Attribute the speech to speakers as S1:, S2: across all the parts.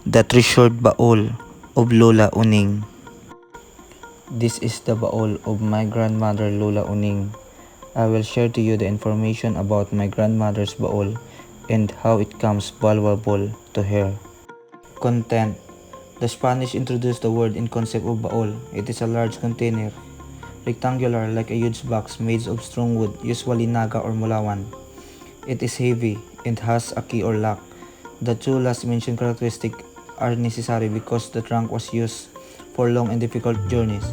S1: The treasured Baul of Lola Oning. This is the Baul of my grandmother Lola Oning. I will share to you the information about my grandmother's Baul and how it comes valuable to her. Content. The Spanish introduced the word and concept of Baul. It is a large container, rectangular like a huge box made of strong wood, usually naga or mulawan. It is heavy and has a key or lock. The two last mentioned characteristics are necessary because the trunk was used for long and difficult journeys.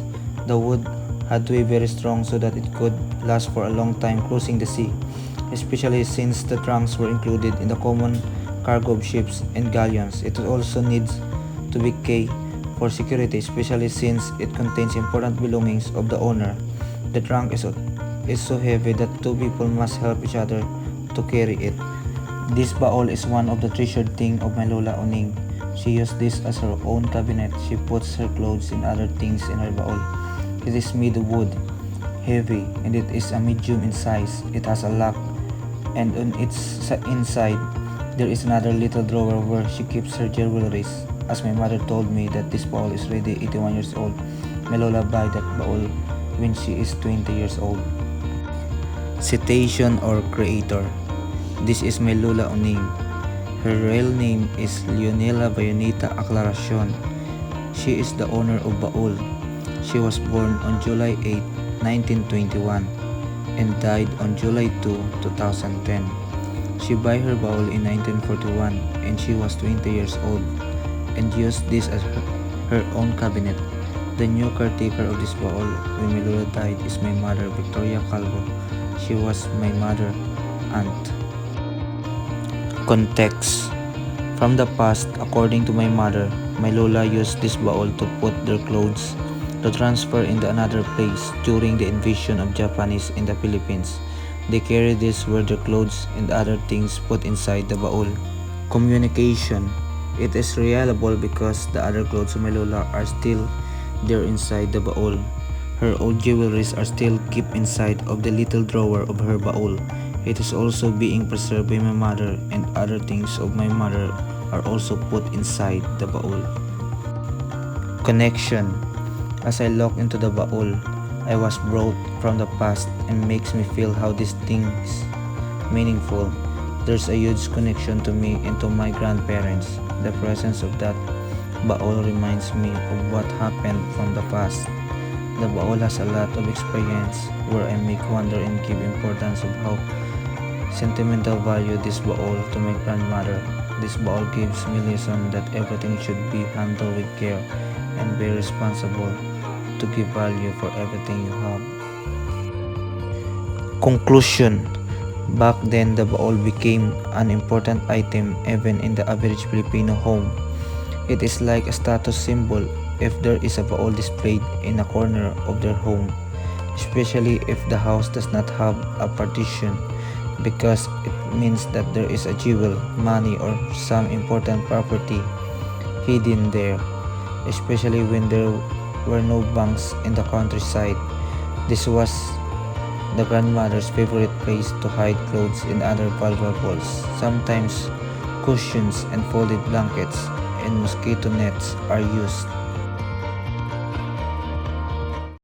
S1: The wood had to be very strong so that it could last for a long time cruising the sea, especially since the trunks were included in the common cargo of ships and galleons. It also needs to be key for security, especially since it contains important belongings of the owner. The trunk is so heavy that two people must help each other to carry it. This baul is one of the treasured things of my Lola Oning. She used this as her own cabinet. She puts her clothes and other things in her baul. It is made of wood, heavy, and it is a medium in size. It has a lock, and on its inside there is another little drawer where she keeps her jewelry. As my mother told me that this baul is already 81 years old. My Lola bought that baul when she is 20 years old. Citation or creator. This is my Lola Oning. Her real name is Leonela Bayonita Aclaracion. She is the owner of Baul. She was born on July 8, 1921 and died on July 2, 2010. She bought her Baul in 1941 and she was 20 years old and used this as her own cabinet. The new caretaker of this Baul when my Lola died is my mother, Lloyd Calvo. She was my mother aunt. Context. From the past, according to my mother, my Lola used this baul to put their clothes to transfer in another place during the invasion of Japanese in the Philippines. They carried this where their clothes and other things put inside the baul. Communication. It is reliable because the other clothes of my Lola are still there inside the baul. Her old jewelries are still kept inside of the little drawer of her baul. It is also being preserved by my mother, and other things of my mother are also put inside the baul. Connection. As I look into the baul, I was brought from the past and makes me feel how these things meaningful. There's a huge connection to me and to my grandparents. The presence of that baul reminds me of what happened from the past. The baul has a lot of experience where I make wonder and give importance of how sentimental value this baul to my grandmother. This baul gives me lesson that everything should be handled with care and be responsible to give value for everything you have. Conclusion. Back then, the baul became an important item even in the average Filipino home. It is like a status symbol if there is a baul displayed in a corner of their home, especially if the house does not have a partition, because it means that there is a jewel, money, or some important property hidden there, especially when there were no banks in the countryside. This was the grandmother's favorite place to hide clothes and other valuables. Sometimes cushions and folded blankets and mosquito nets are used.